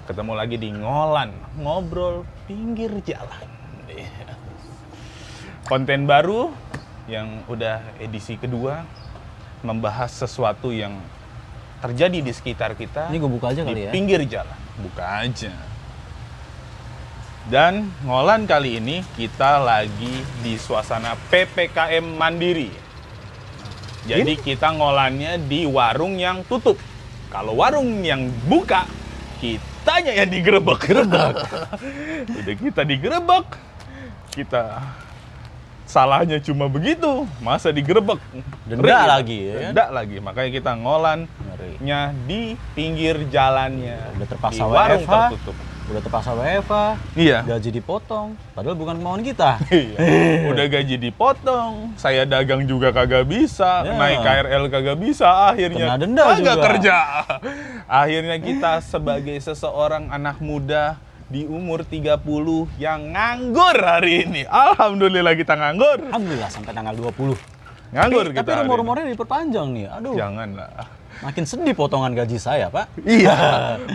Ketemu lagi di Ngolan, ngobrol pinggir jalan. Konten baru yang udah edisi kedua, membahas sesuatu yang terjadi di sekitar kita. Ini gue buka aja kali ya. Di pinggir jalan, buka aja. Dan Ngolan kali ini kita lagi di suasana PPKM Mandiri. Jadi kita ngolannya di warung yang tutup. Kalau warung yang buka, kitanya yang digerebek. Udah kita digerebek, kita salahnya cuma begitu, masa digerebek. Denda lagi ya kan? Denda lagi, makanya kita ngolannya di pinggir jalannya. Udah terpaksa di warung WFH. tertutup. Udah terpaksa WFH, Iya. gaji dipotong, padahal bukan kemauan kita. Iya. Udah gaji dipotong, saya dagang juga kagak bisa, Ya. naik KRL kagak bisa, akhirnya Kena denda kagak juga. kerja. Akhirnya kita sebagai seseorang anak muda di umur 30 yang nganggur hari ini. Alhamdulillah kita nganggur. Alhamdulillah sampai tanggal 20. Nganggur Tapi kita hari rumor-rumornya diperpanjang nih. Aduh, ini. Janganlah. makin sedih potongan gaji saya, Pak. Iya,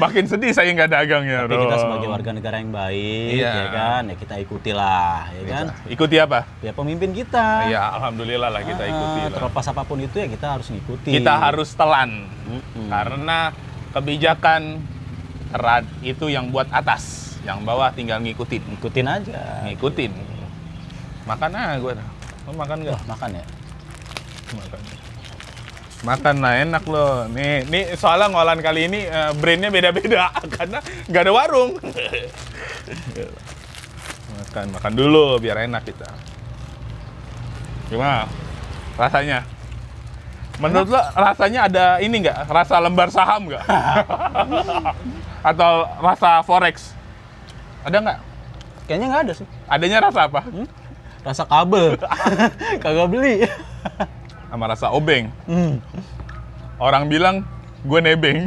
makin sedih saya nggak dagangnya. Tapi kita sebagai warga negara yang baik, Iya. ya kan, ya kita ikutilah, ya kan. Ikuti apa? Ya pemimpin kita. Ya, alhamdulillah lah kita ikuti lah. Terlepas apapun itu ya kita harus ngikuti. Kita harus telan. Mm-mm. Karena kebijakan erat itu yang buat atas, yang bawah tinggal ngikutin. Ikutin aja. Ngikutin. Makan ah gue. Lo makan nggak? Wah, makan ya. Makan. Makan lah, enak loh. Nih soalnya ngolan kali ini brandnya beda-beda karena nggak ada warung. Makan dulu biar enak kita. Gimana rasanya? Menurut lo rasanya ada ini nggak? Rasa lembar saham nggak? Atau rasa forex? Ada nggak? Kayaknya nggak ada sih. Adanya rasa apa? Rasa kabel. Kagak beli. Sama rasa obeng. Orang bilang gue nebeng.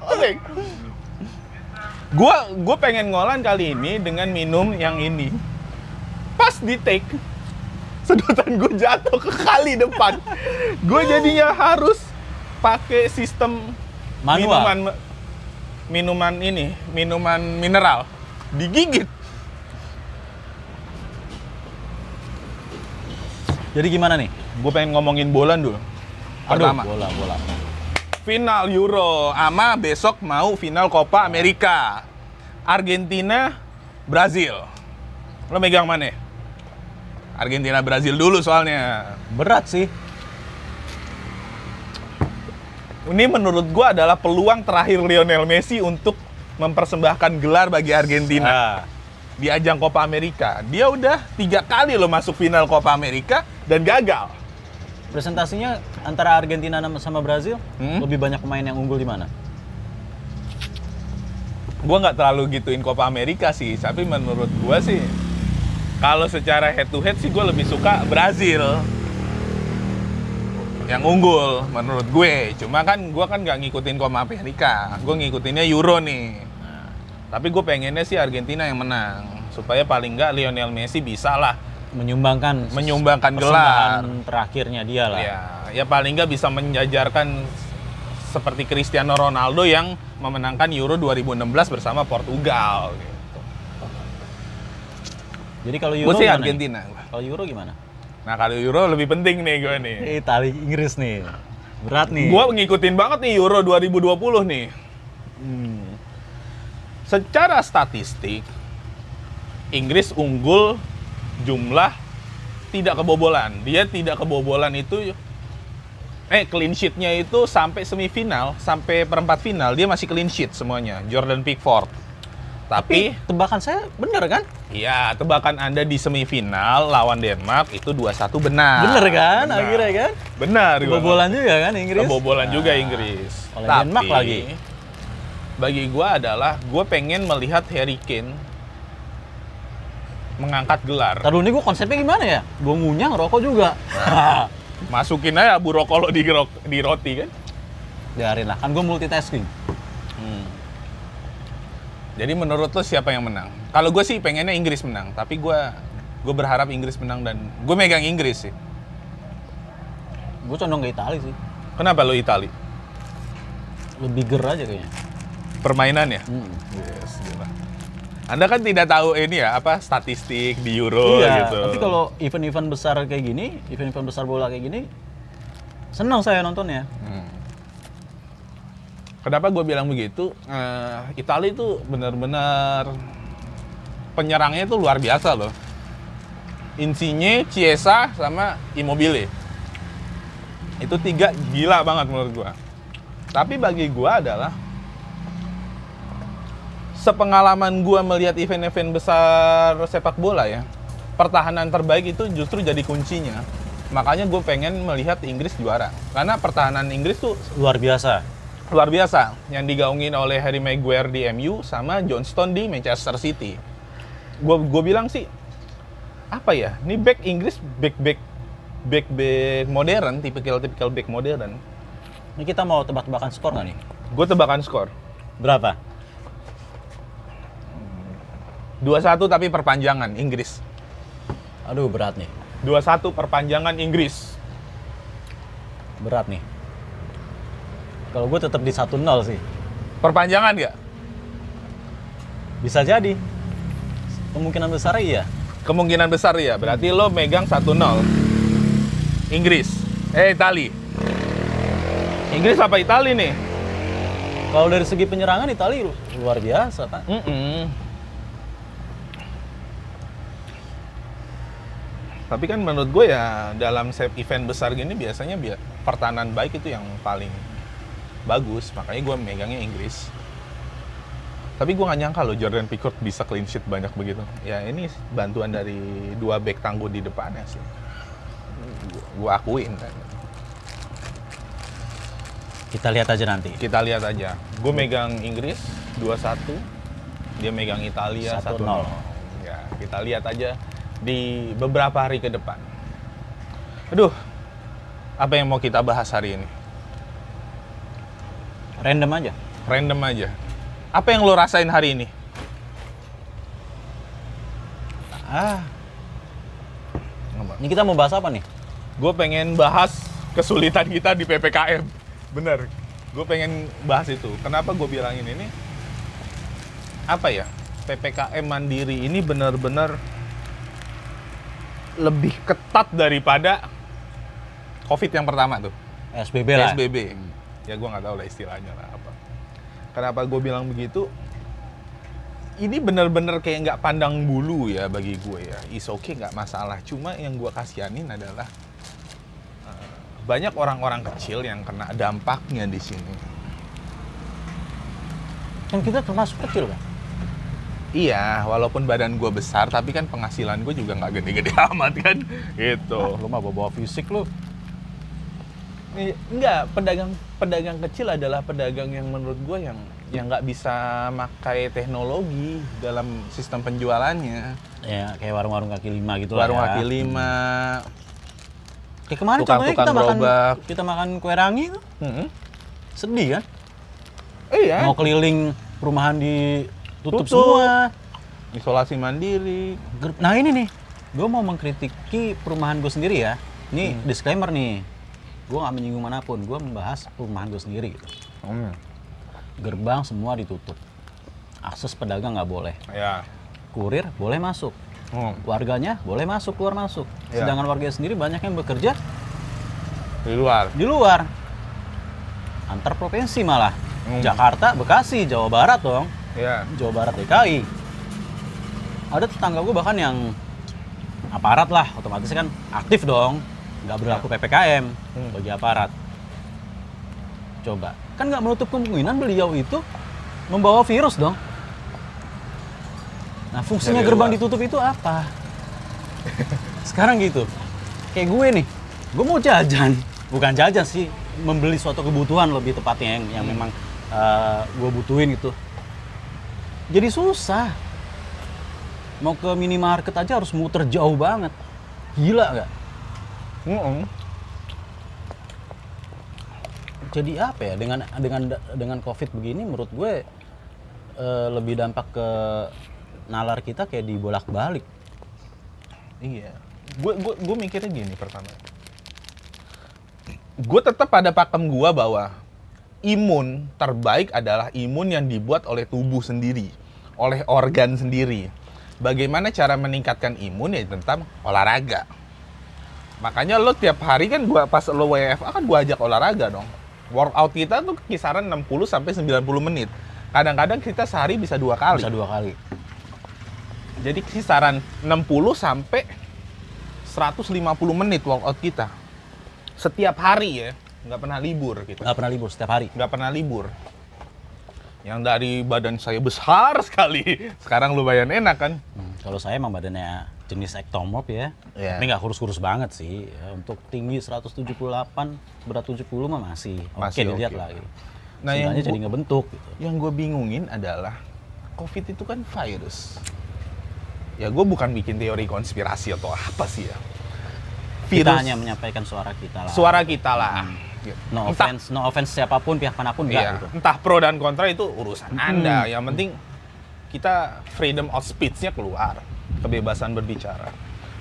Obeng. Gue pengen ngolan kali ini dengan minum yang ini. Pas di take, sedotan gue jatuh ke kali depan. Gue jadinya harus pakai sistem Manual. minuman mineral. Digigit. Jadi gimana nih? Gue pengen ngomongin bola dulu. Pertama, Aduh, bola. final Euro, ama besok mau final Copa America. Argentina, Brazil. Lo megang mana? Argentina, Brazil dulu soalnya. Berat sih. Ini menurut gue adalah peluang terakhir Lionel Messi untuk mempersembahkan gelar bagi Argentina. Nah, Di ajang Copa America. Dia udah 3 kali lo masuk final Copa America dan gagal. presentasinya antara Argentina sama Brazil, lebih banyak pemain yang unggul di mana? Gue nggak terlalu gituin Copa America sih, tapi menurut gue sih kalau secara head to head sih gue lebih suka Brazil yang unggul menurut gue. Cuma kan gue kan nggak ngikutin Copa America, gue ngikutinnya Euro nih. Tapi gue pengennya sih Argentina yang menang supaya paling nggak Lionel Messi bisa lah Menyumbangkan gelar terakhirnya dia lah. ya paling nggak bisa menjajarkan seperti Cristiano Ronaldo yang memenangkan Euro 2016 bersama Portugal gitu. Jadi kalau Gue Euro sih gimana Argentina. nih? Kalau Euro gimana? Nah kalau Euro lebih penting nih gue nih. Italia, Inggris nih. Berat nih. Gue ngikutin banget nih Euro 2020 nih. Secara statistik, Inggris unggul jumlah tidak kebobolan. Dia tidak kebobolan itu, clean sheet-nya itu sampai semifinal, sampai perempat final, dia masih clean sheet semuanya. Jordan Pickford. Tapi tebakan saya bener kan? iya, tebakan Anda di semifinal lawan Denmark itu 2-1 benar. Bener kan? Benar. Akhirnya kan? Benar. Kebobolan juga kan Inggris? Kebobolan juga Nah, Inggris. oleh Denmark lagi. Bagi gue adalah, gue pengen melihat Harry Kane mengangkat gelar. Ntar dulu nih gue konsepnya gimana ya? Gue ngunyah ngerokok juga. Masukin aja Abu Rokok lo di roti kan. Biarin lah, kan gue multitasking. Jadi menurut lo siapa yang menang? Kalau gue sih pengennya Inggris menang, tapi gue berharap Inggris menang dan gue megang Inggris sih. Gue condong ke Italia sih. Kenapa lo Itali? Lebih ger aja kayaknya. permainan ya. Yes, gila. Anda kan tidak tahu ini ya apa statistik di Euro Iya, gitu. tapi kalau event-event besar kayak gini, event-event besar bola kayak gini, senang saya nontonnya. Kenapa gue bilang begitu? Italia itu benar-benar penyerangnya itu luar biasa loh. Insigne, Chiesa, sama Immobile. Itu 3 gila banget menurut gue. Tapi bagi gue adalah sepengalaman gue melihat event-event besar sepak bola ya, pertahanan terbaik itu justru jadi kuncinya. Makanya gue pengen melihat Inggris juara. Karena pertahanan Inggris tuh Luar biasa. luar biasa. Yang digaungin oleh Harry Maguire di MU sama John Stones di Manchester City. Gue bilang sih, apa ya, ini back Inggris, back modern, tipikal back modern. Ini kita mau tebak-tebakan skor nggak nih? Gue tebakan skor Berapa? 2-1 tapi perpanjangan Inggris. Aduh, berat nih. 2-1 perpanjangan Inggris. Berat nih. Kalau gue tetap di 1-0 sih. Perpanjangan nggak? Bisa jadi. Kemungkinan besar iya. Kemungkinan besar ya. Berarti lo megang 1-0. Inggris. Itali. Inggris apa Itali nih? Kalau dari segi penyerangan Italia luar biasa, Pak. Tapi kan menurut gue ya dalam event besar gini biasanya pertahanan baik itu yang paling bagus. Makanya gue megangnya Inggris. Tapi gue gak nyangka loh Jordan Pickford bisa clean sheet banyak begitu. Ya ini bantuan dari 2 back tangguh di depannya sih. Gue akuin kan. Kita lihat aja nanti. Kita lihat aja. Gue megang Inggris 2-1. Dia megang Italia 1-0. Ya, kita lihat aja di beberapa hari ke depan. Aduh, apa yang mau kita bahas hari ini? Random aja. Random aja. Apa yang lo rasain hari ini? Ini kita mau bahas apa nih? Gue pengen bahas kesulitan kita di PPKM. Bener. Gue pengen bahas itu. Kenapa gue bilangin ini? Apa ya? PPKM Mandiri ini benar-benar lebih ketat daripada COVID yang pertama tuh. SBB lah. PSBB. Ya gue nggak tahu lah istilahnya lah apa. Kenapa gue bilang begitu? Ini bener-bener kayak nggak pandang bulu ya bagi gue ya. Is okay, nggak masalah. Cuma yang gue kasihanin adalah banyak orang-orang kecil yang kena dampaknya di sini. Kan kita termasuk kecil kan? Iya, walaupun badan gue besar, tapi kan penghasilan gue juga nggak gede-gede amat kan, gitu. Lu mah bawa fisik lu. Enggak, pedagang kecil adalah pedagang yang menurut gue yang nggak bisa makai teknologi dalam sistem penjualannya. Ya, kayak warung-warung kaki lima gitu lah. Warung ya. kaki lima. Kayak kemarin Tukang-tukang contohnya gerobak. kita makan kue rangi tuh. Sedih kan? Iya. Mau keliling perumahan ditutup Tutup. semua. Isolasi mandiri. Nah ini nih, gue mau mengkritiki perumahan gue sendiri ya. Ini disclaimer nih, gue nggak menyinggung manapun, gue membahas perumahan gue sendiri. Gitu. Gerbang semua ditutup, akses pedagang nggak boleh, Ya. kurir boleh masuk, warganya boleh masuk keluar masuk. Ya. Sedangkan warga sendiri banyak yang bekerja Di luar. di luar, antar provinsi malah, Jakarta, Bekasi, Jawa Barat dong, Ya. Jawa Barat DKI. Ada tetangga gue bahkan yang aparat lah, otomatis kan aktif dong, nggak berlaku PPKM bagi aparat. Coba, kan nggak menutup kemungkinan beliau itu membawa virus dong. Nah, fungsinya Dari gerbang luar. ditutup itu apa? Sekarang gitu, kayak gue nih, gue mau jajan, bukan jajan sih, membeli suatu kebutuhan lebih tepatnya yang memang gue butuhin gitu. Jadi susah. Mau ke minimarket aja harus muter jauh banget. Gila nggak? Jadi apa ya, dengan COVID begini menurut gue lebih dampak ke nalar kita kayak dibolak-balik. Iya. Gue mikirnya gini pertama. Gue tetap pada pakem gue bahwa imun terbaik adalah imun yang dibuat oleh tubuh sendiri, oleh organ sendiri. Bagaimana cara meningkatkan imun ya tentang olahraga. Makanya lo tiap hari kan pas lo WFA kan gua ajak olahraga dong. Workout kita tuh kisaran 60 sampai 90 menit. Kadang-kadang kita sehari bisa 2 kali. Bisa 2 kali. Jadi kisaran 60 sampai 150 menit workout kita. Setiap hari ya, nggak pernah libur gitu. Nggak pernah libur, setiap hari. Nggak pernah libur. Yang dari badan saya besar sekali, sekarang lumayan enak kan? Kalau saya emang badannya jenis ektomorf ya. Iya. Tapi nggak kurus-kurus banget sih. Ya, untuk tinggi 178, berat 70 mah masih oke dilihat oke. lah gitu. Nah, Seenggaknya jadi ngebentuk gitu. Yang gue bingungin adalah COVID itu kan virus. Ya gue bukan bikin teori konspirasi atau apa sih ya. Kita hanya menyampaikan suara kita lah. Suara kita lah. No offense siapapun, pihak manapun enggak Iya, gitu. entah pro dan kontra itu urusan Anda. Yang penting kita freedom of speech-nya keluar, kebebasan berbicara.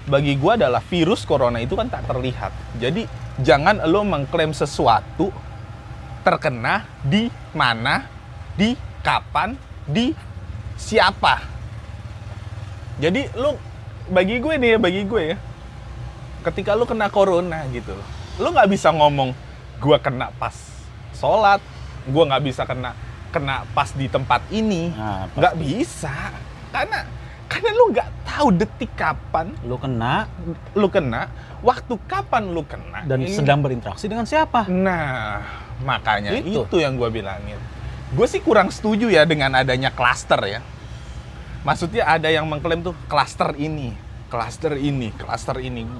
Bagi gua adalah virus corona itu kan tak terlihat. Jadi jangan lo mengklaim sesuatu terkena di mana, di kapan, di siapa. Jadi lo bagi gue ya, ketika lo kena corona gitu, lo nggak bisa ngomong gua kena pas sholat, gua nggak bisa kena pas di tempat ini, Nah, nggak bisa, karena lu nggak tahu detik kapan lu kena lu kena, waktu kapan lu kena, dan sedang berinteraksi dengan siapa. Nah, makanya Itu. itu yang gua bilangin. Gue sih kurang setuju ya dengan adanya klaster ya. Maksudnya ada yang mengklaim tuh klaster ini.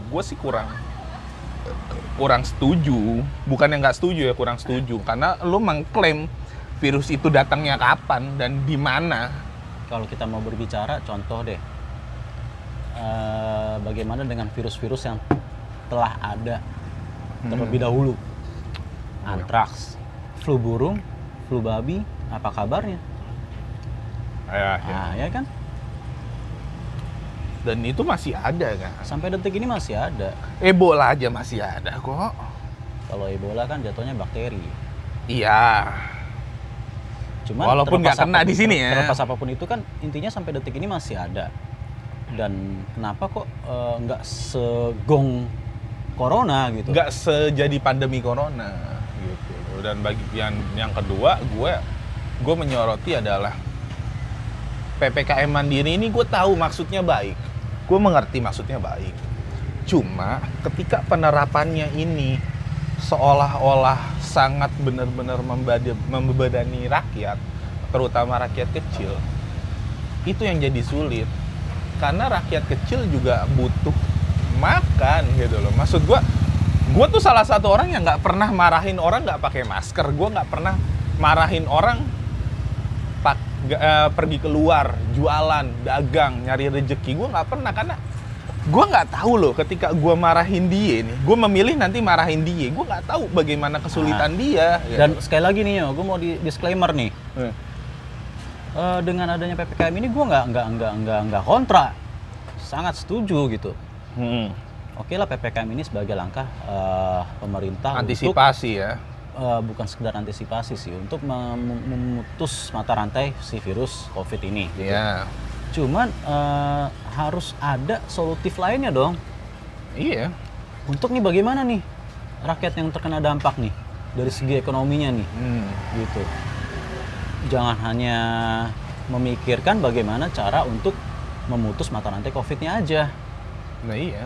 Gue sih kurang setuju. Bukan yang nggak setuju ya, kurang setuju. Karena lu mengklaim virus itu datangnya kapan dan di mana. Kalau kita mau berbicara, contoh deh, bagaimana dengan virus-virus yang telah ada terlebih dahulu? Antraks, flu burung, flu babi, apa kabarnya? Ya. Nah, ya kan? Dan itu masih ada kan. Sampai detik ini masih ada. Ebola aja masih ada kok. Kalau Ebola kan jatuhnya bakteri. Iya. Cuma Walaupun nggak kena di sini ya. Terlepas apapun itu kan intinya sampai detik ini masih ada. Dan kenapa kok nggak segong corona gitu? Nggak sejadi pandemi corona gitu. Dan bagian yang kedua, gue menyoroti adalah PPKM Mandiri ini gue tahu maksudnya baik. Gue mengerti maksudnya baik. Cuma ketika penerapannya ini seolah-olah sangat benar-benar membebani rakyat, terutama rakyat kecil, itu yang jadi sulit. Karena rakyat kecil juga butuh makan gitu loh. Maksud gue tuh salah satu orang yang nggak pernah marahin orang nggak pakai masker. Gue nggak pernah marahin orang pergi keluar, jualan, dagang, nyari rezeki. Gue nggak pernah, karena gue nggak tahu loh ketika gue marahin dia nih, gue memilih nanti marahin dia, gue nggak tahu bagaimana kesulitan dia. Dan sekali lagi nih, gue mau di disclaimer nih. Dengan adanya PPKM ini gue nggak kontra, sangat setuju gitu. Oke lah, PPKM ini sebagai langkah pemerintah Antisipasi untuk, ya. Bukan sekedar antisipasi sih, untuk memutus mata rantai si virus COVID ini. Iya. Cuman harus ada solutif lainnya dong. Iya. Untuk nih bagaimana nih rakyat yang terkena dampak nih dari segi ekonominya nih, gitu. Jangan hanya memikirkan bagaimana cara untuk memutus mata rantai COVID-nya aja. Nah iya.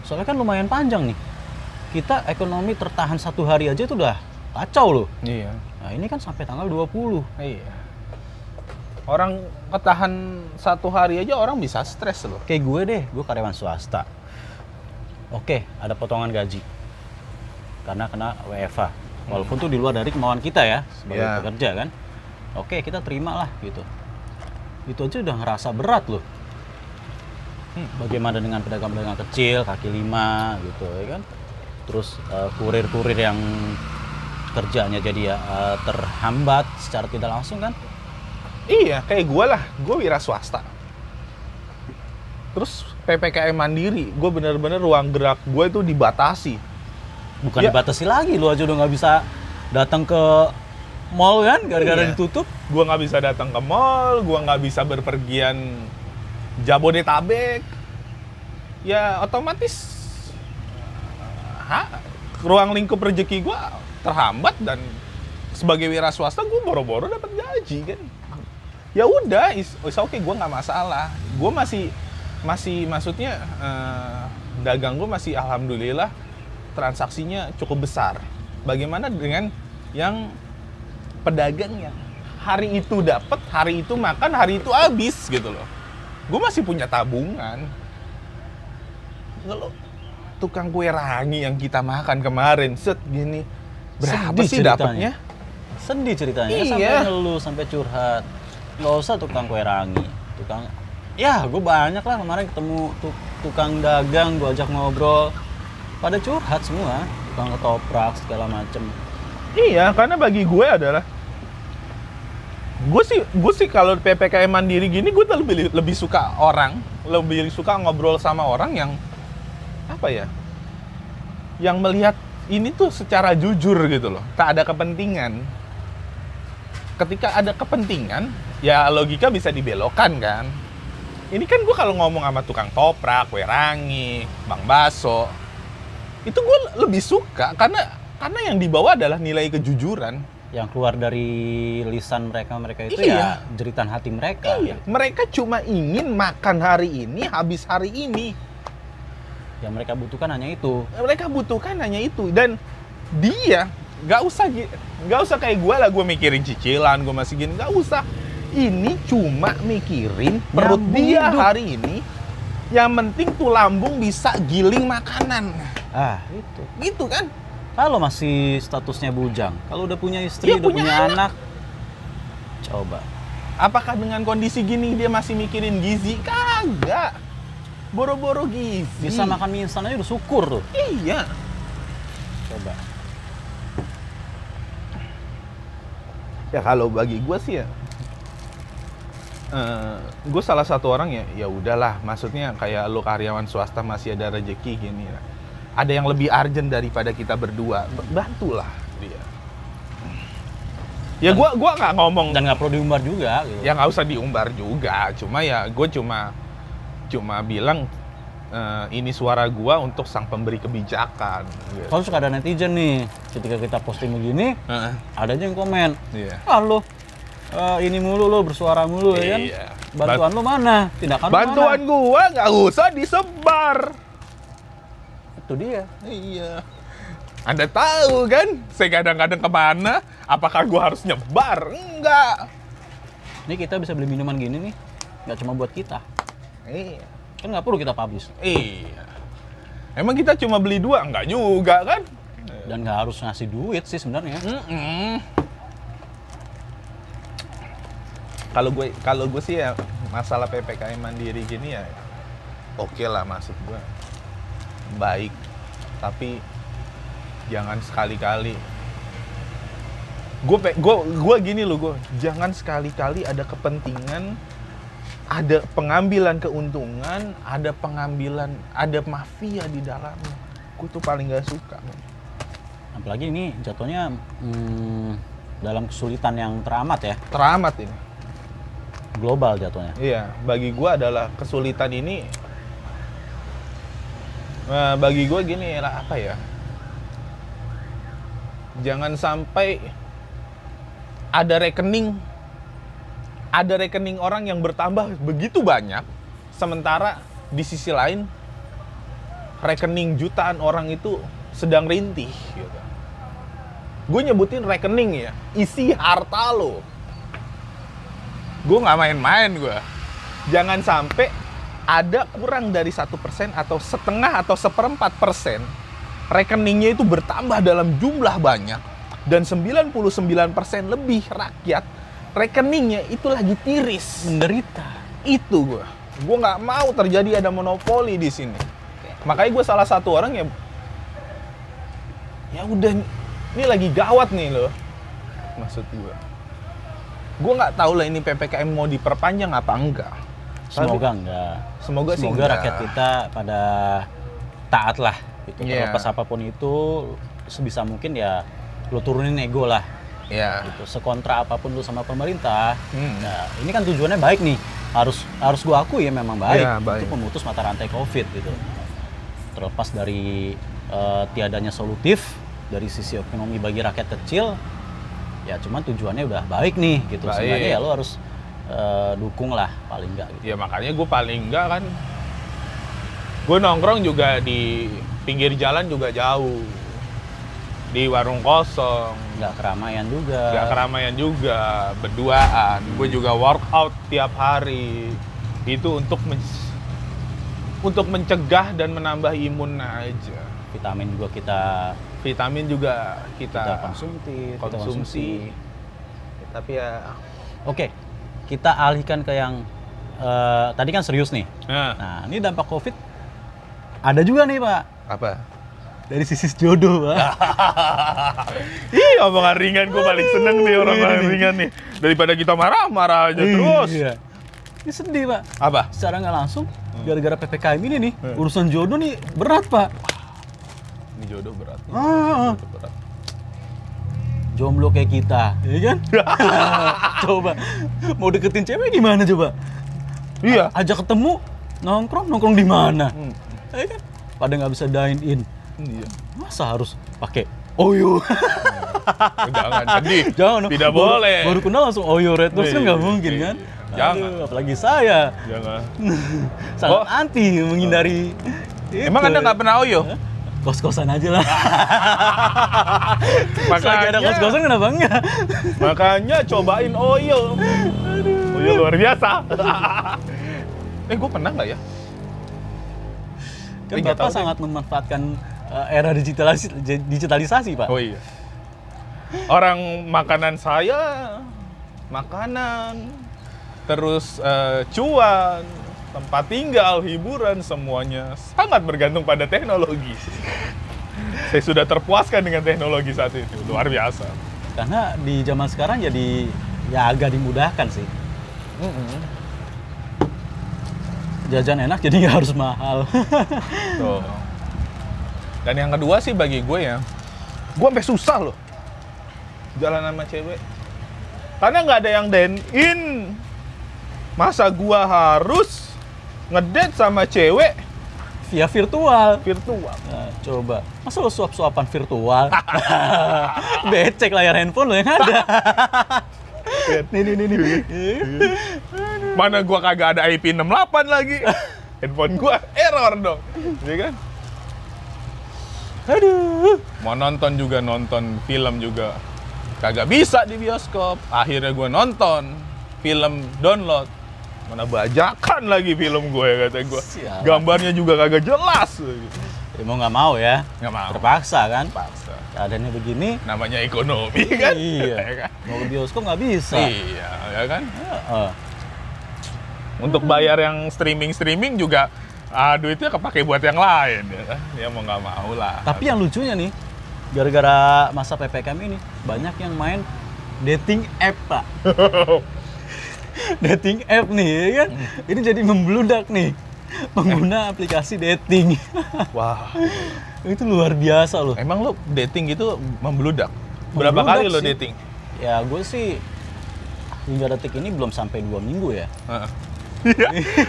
Soalnya kan lumayan panjang nih. Kita ekonomi tertahan 1 hari aja itu udah kacau loh. Iya. Nah ini kan sampai tanggal 20. Iya. Orang ketahan 1 hari aja orang bisa stres loh. Kayak gue deh, gue karyawan swasta. Oke, ada potongan gaji karena kena WFH. Walaupun tuh di luar dari kemauan kita ya sebagai pekerja kan. Oke, kita terima lah gitu. Itu aja udah ngerasa berat loh. Bagaimana dengan pedagang-pedagang kecil, kaki lima gitu ya kan. Terus kurir-kurir yang kerjanya jadi ya terhambat secara tidak langsung kan. Iya, kayak gue lah, gue wira swasta. Terus PPKM Mandiri, gue bener-bener ruang gerak gue itu dibatasi. Bukan dibatasi lagi, lu aja udah nggak bisa datang ke mall kan, gara-gara Iya. ditutup. Gue nggak bisa datang ke mall, gue nggak bisa berpergian Jabodetabek. Ya otomatis ruang lingkup rezeki gue terhambat, dan sebagai wira swasta gue boro-boro dapat gaji kan. Ya udah, oke, gue nggak masalah. Gue masih maksudnya dagang gue masih alhamdulillah transaksinya cukup besar. Bagaimana dengan yang pedagang yang hari itu dapat, hari itu makan, hari itu habis gitu loh. Gue masih punya tabungan. Kalau tukang kue rangi yang kita makan kemarin, set gini, berapa Sedih sih ceritanya. dapatnya? Sedih ceritanya, Iya. sampai ngeluh, sampai curhat. Nggak usah tukang kue rangi, tukang... Ya, gue banyak lah kemarin ketemu tukang dagang, gue ajak ngobrol. Pada curhat semua, tukang ketoprak, segala macem. Iya, karena bagi gue adalah gue sih kalau PPKM mandiri gini, gue lebih suka lebih suka ngobrol sama orang yang apa ya, yang melihat ini tuh secara jujur gitu loh, tak ada kepentingan. Ketika ada kepentingan, ya logika bisa dibelokkan kan. Ini kan gue kalau ngomong sama tukang toprak, kue rangi, bang baso, itu gue lebih suka karena yang dibawa adalah nilai kejujuran. Yang keluar dari lisan mereka itu Iya. ya jeritan hati mereka. Iya, mereka cuma ingin makan hari ini, habis hari ini. Yang mereka butuhkan hanya itu. Mereka butuhkan hanya itu, dan dia nggak usah kayak gue lah, gue mikirin cicilan, gue masih gini, nggak usah. Ini cuma mikirin perut Nyambung dia hidup. hari ini. Yang penting tuh lambung bisa giling makanan, Ah, itu. gitu kan? Kalau masih statusnya bujang, kalau udah punya istri, Iya, udah punya punya anak, coba. Apakah dengan kondisi gini dia masih mikirin gizi? Kagak. Boro-boro gizi. Bisa makan mie instan aja udah syukur tuh. Iya. Coba. Ya kalau bagi gue sih ya, gue salah satu orang ya udahlah, maksudnya kayak lo karyawan swasta masih ada rezeki gini ya. Ada yang lebih urgent daripada kita berdua, bantulah dia. Ya gue nggak ngomong, Dan nggak perlu diumbar juga gitu. ya nggak usah diumbar juga, cuma ya gue cuma bilang ini suara gue untuk sang pemberi kebijakan. Gitu. Kalau suka ada netizen nih, ketika kita posting begini, Heeh. ada aja yang komen, Iya. ah lo ini mulu lo bersuara mulu ya kan? Iya. Bantuan lo mana? Tindakan lo Bantuan mana? gue nggak usah disebar. Itu dia. Iya. Anda tahu kan, saya kadang-kadang kemana, apakah gua harus nyebar? Enggak. Ini kita bisa beli minuman gini nih, nggak cuma buat kita. Iya. Kan nggak perlu kita publish. Iya. Emang kita cuma beli 2? Enggak juga kan? Dan nggak harus ngasih duit sih sebenarnya. Kalau gue sih ya, masalah PPKM mandiri gini ya, oke lah, maksud gue baik, tapi jangan sekali-kali. Gue gini loh, jangan sekali-kali ada kepentingan, ada pengambilan keuntungan, ada mafia di dalamnya. Gue tuh paling gak suka. Apalagi ini jatuhnya dalam kesulitan yang teramat ya, Teramat ini. global jatuhnya. Iya, bagi gue adalah kesulitan ini. Bagi gue gini lah, apa ya? Jangan sampai ada rekening orang yang bertambah begitu banyak, sementara di sisi lain rekening jutaan orang itu sedang rintih. Gitu. Gue nyebutin rekening ya, isi harta lo. Gue nggak main-main gue. Jangan sampai ada kurang dari 1% atau setengah atau 1/4% rekeningnya itu bertambah dalam jumlah banyak, dan 99% lebih rakyat rekeningnya itu lagi tiris, Menderita. itu gue nggak mau terjadi ada monopoli di sini. Makanya gue salah satu orang ya udah, ini lagi gawat nih loh, maksud gue nggak tahu lah ini PPKM mau diperpanjang apa enggak. Semoga enggak. Semoga sih Semoga enggak. rakyat kita pada taat lah gitu. Iya. Terlepas apapun itu, sebisa mungkin ya lo turunin ego lah. Iya. Gitu. Sekontra apapun lu sama pemerintah, Hmm. nah ini kan tujuannya baik nih. Harus gua akui ya memang baik, Iya, baik. untuk memutus mata rantai COVID gitu. Terlepas dari tiadanya solutif dari sisi ekonomi bagi rakyat kecil, ya cuman tujuannya udah baik nih gitu. Baik. Sebenarnya ya lu harus dukung lah paling enggak gitu. Ya makanya gue paling enggak kan, gue nongkrong juga di pinggir jalan juga jauh, di warung kosong, Nggak keramaian juga. gak keramaian juga, berduaan. Gue juga workout tiap hari, itu untuk mencegah dan menambah imun aja. Vitamin juga Vitamin juga kita kita konsumsi. Tapi ya, Oke, kita alihkan ke yang tadi kan serius nih. nah, Nah, ini dampak COVID ada juga nih, Pak. apa? Dari sisi jodoh, Pak. Ih, omongan ringan, gue paling seneng nih orang ringan nih. Daripada kita marah-marah aja terus. Iya. Ini sedih, Pak. Apa? Secara nggak langsung, gara-gara PPKM ini nih, urusan jodoh nih berat, Pak. Ini jodoh berat. Jodoh berat. Jomblo kayak kita, ya kan? Coba, mau deketin cewek gimana coba? Iya. Ajak ketemu, nongkrong di mana? Ya kan? Pada nggak bisa dine in. Iya. Masa harus pakai Oyo? Jangan sedih. Jangan, Tidak boleh. Baru kenal langsung Oyo Red Doors kan nggak mungkin kan? Jangan. Aduh, apalagi saya Jangan. sangat anti menghindari. Emang itu. Anda nggak pernah Oyo? Kos-kosan aja lah. Selagi ada kos-kosan kenapa enggak? Makanya cobain Oyo. Oyo luar biasa. Gue pernah nggak ya? Kan Nggak Bapak tahu deh. sangat memanfaatkan era digitalisasi, Pak. Oh iya. Orang makanan saya, makanan, terus cuan, tempat tinggal, hiburan, semuanya sangat bergantung pada teknologi. Saya sudah terpuaskan dengan teknologi saat itu, luar biasa. Karena di zaman sekarang jadi ya agak dimudahkan sih. Jajan enak jadi nggak harus mahal. Tuh. Dan yang kedua sih bagi gue ya, gue sampai susah loh jalan sama cewek. Karena nggak ada yang dine in. Masa gue harus ngedate sama cewek Via virtual. virtual? Nah, coba, masa lo suap-suapan virtual? Becek layar handphone lo yang ada. nih. Mana gue kagak ada IP68 lagi. Handphone gue error dong. Iya kan? Aduh. Mau nonton juga, nonton film juga kagak bisa di bioskop. Akhirnya gue nonton film download. Mana bajakan lagi film gue, kata gue. Sialan. Gambarnya juga kagak jelas. Ya, mau nggak mau ya. Nggak mau. Terpaksa kan. Paksa. Keadaannya begini. Namanya ekonomi kan? Iya. Ya kan? Mau ke bioskop nggak bisa. Iya, ya kan? Heeh. Untuk bayar yang streaming juga, duitnya kepake buat yang lain. Ya, kan? Ya mau nggak mau lah. Tapi yang lucunya nih, gara-gara masa PPKM ini, banyak yang main dating app, Pak. Dating app nih, ya kan? Ini jadi membludak nih. Pengguna aplikasi dating. Wah, Itu luar biasa loh. emang lo dating gitu membludak? Berapa Membludak kali lo sih. dating? Ya gue sih hingga detik ini belum sampai 2 minggu ya.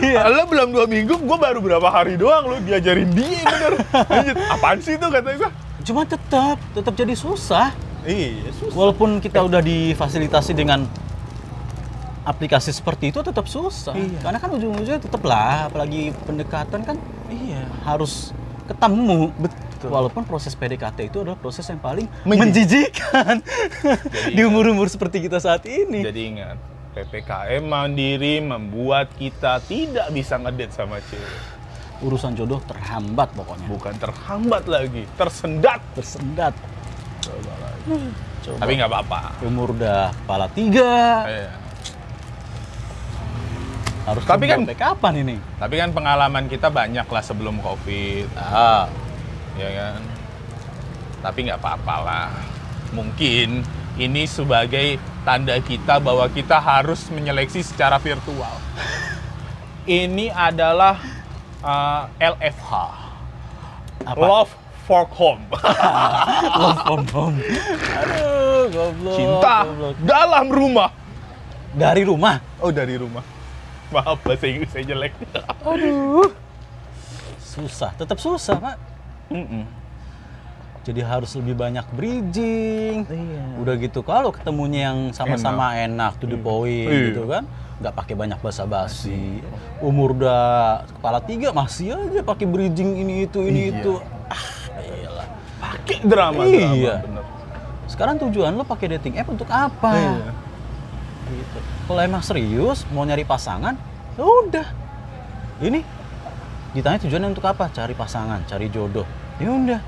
Iya. Lo belum 2 minggu, gue baru berapa hari doang lo diajarin dia bener. Lanjut, apaan sih itu kata gue? Cuma tetap jadi susah. Iya, susah. Walaupun kita udah difasilitasi dengan aplikasi seperti itu tetap susah. Iya. Karena kan ujung-ujungnya tetap lah, apalagi pendekatan kan Iya. harus ketemu. Betul. Walaupun proses PDKT itu adalah proses yang paling Menjijikan. menjijikan di umur-umur seperti kita saat ini. Jadi ingat, PPKM Mandiri membuat kita tidak bisa ngedate sama cewek. Urusan jodoh terhambat pokoknya. Bukan terhambat lagi, tersendat. Tersendat. Coba lagi. Coba. Tapi nggak apa-apa. Umur udah kepala 3. Iya. Harus Tapi kan- sampai kapan ini? Tapi kan pengalaman kita banyak lah sebelum COVID. Ya kan? Tapi nggak apa-apa lah. Mungkin ini sebagai tanda kita bahwa kita harus menyeleksi secara virtual. Ini adalah LFH. Apa? Love for Home. Love from home. Aduh, goblok. Cinta goblok. dalam rumah. Dari rumah. Oh, dari rumah. Maaf, bahasa Inggris saya jelek. Aduh. Susah, tetap susah, Pak. Mm-mm. Jadi harus lebih banyak bridging. Iya. Udah gitu kalau ketemunya yang sama-sama enak, to the point Iya. gitu kan. Nggak pakai banyak basa-basi. Umur udah kepala 3 masih aja pakai bridging ini itu Iya. Iyalah. Pakai drama. Iya. Bener. Sekarang tujuan lo pakai dating app untuk apa? Iya. Gitu. Kalau emang serius mau nyari pasangan, ya udah. Ini ditanya tujuannya untuk apa? Cari pasangan, cari jodoh. Ya udah.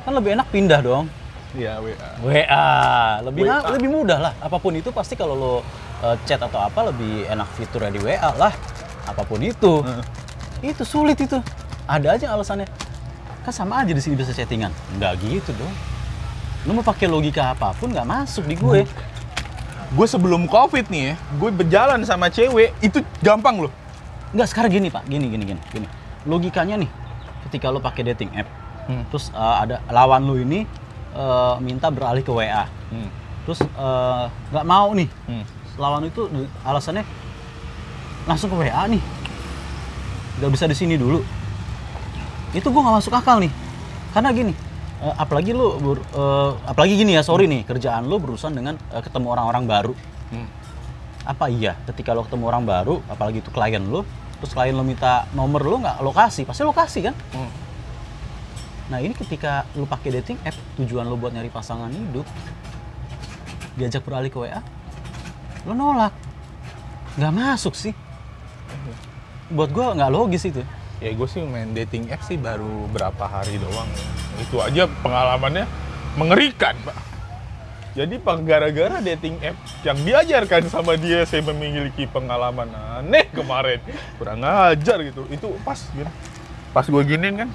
Kan lebih enak pindah dong. Iya, WA. WA, lebih WA. lebih mudah lah. Apapun itu pasti kalau lo chat atau apa lebih enak fiturnya di WA lah. Apapun itu. Itu sulit itu. Ada aja alasannya. Kan sama aja di sini bisa chattingan. Nggak gitu dong. Lo mau pakai logika apapun nggak masuk di gue. Gue sebelum COVID nih ya, gue berjalan sama cewek, itu gampang loh. Nggak, sekarang gini Pak, gini. Logikanya nih, ketika lo pakai dating app, terus ada lawan lo ini minta beralih ke WA, terus nggak mau nih, lawan itu alasannya langsung ke WA nih, nggak bisa di sini dulu. Itu gue nggak masuk akal nih, karena gini, apalagi gini ya, sorry nih, kerjaan lo berurusan dengan ketemu orang-orang baru. Apa iya ketika lo ketemu orang baru, apalagi itu klien lo, terus klien lo minta nomor lo nggak lokasi, pasti lokasi kan? Nah ini ketika lo pakai dating app, tujuan lo buat nyari pasangan hidup, diajak beralih ke WA, lo nolak, nggak masuk sih. Buat gue nggak logis itu. Ya gue sih main dating app sih baru berapa hari doang ya. Itu aja pengalamannya mengerikan, Pak. Jadi gara-gara dating app yang diajarkan sama dia, saya memiliki pengalaman aneh kemarin. Kurang ajar gitu. Itu pas gini. Pas gue giniin kan.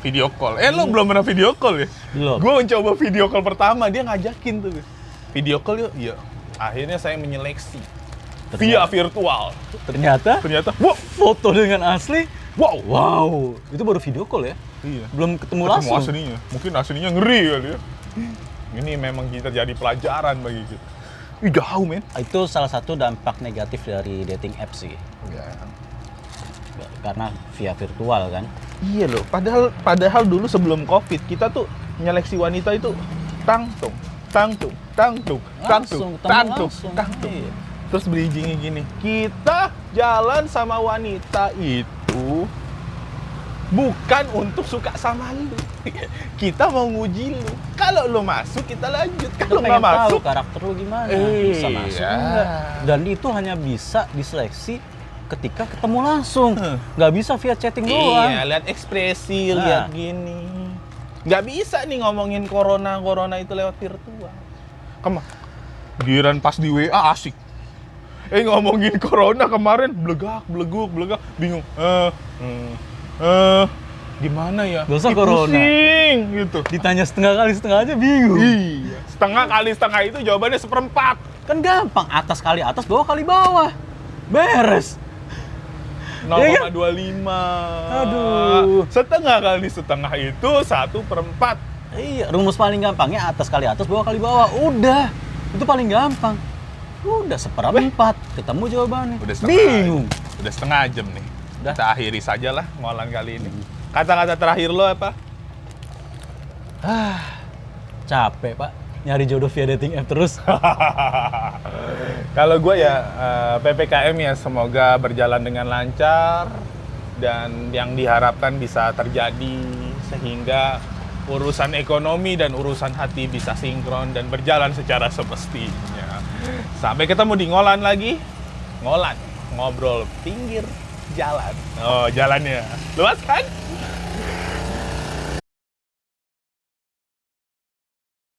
Video call. Lo belum pernah video call ya? Belum. Gue mencoba video call pertama, dia ngajakin tuh. Video call yuk. Iya. Akhirnya saya menyeleksi. Via virtual. Ternyata Wow, foto dengan asli. wow. Wow, itu baru video call ya? Iya. Belum ketemu langsung. Aslinya. Mungkin aslinya ngeri kali ya. Ini memang kita jadi pelajaran bagi kita. Ih, jauh, men. Itu salah satu dampak negatif dari dating app sih. Ya. Karena via virtual kan. Iya loh, padahal dulu sebelum Covid kita tuh nyeleksi wanita itu tangtung. Langsung, ketemu langsung. Iya. Terus bridgingnya gini, kita jalan sama wanita itu bukan untuk suka sama lu. Kita mau nguji lu. Kalau lu masuk, kita lanjut. Kalau nggak masuk, tahu karakter lu gimana, iya. bisa masuk enggak. Dan itu hanya bisa diseleksi ketika ketemu langsung. Nggak bisa via chatting doang. iya, lihat ekspresi, Nah. lihat gini. Nggak bisa nih ngomongin corona itu lewat virtual. Giliran pas di WA asik. Ngomongin corona kemarin belegak, bingung. Gimana ya? Gak usah Ih, corona. Pusing gitu. Ditanya setengah kali setengah aja bingung. Iya. Setengah kali setengah itu jawabannya seperempat. Kan gampang, atas kali atas, bawah kali bawah. Beres. 0,25. Aduh. Setengah kali setengah itu 1/4. Iya, rumus paling gampangnya atas kali atas, bawah kali bawah. Udah, itu paling gampang. Udah 1/4, ketemu jawabannya. Udah setengah. Bingung. Udah setengah jam nih. Udah. Kita akhiri sajalah ngolan kali ini. Kata-kata terakhir lo apa? Capek, Pak. Nyari jodoh via dating app terus. Kalau gue ya PPKM ya semoga berjalan dengan lancar dan yang diharapkan bisa terjadi sehingga urusan ekonomi dan urusan hati bisa sinkron dan berjalan secara semestinya. Sampai ketemu di ngolan lagi. Ngolan, ngobrol pinggir jalan. Oh, jalannya luas kan?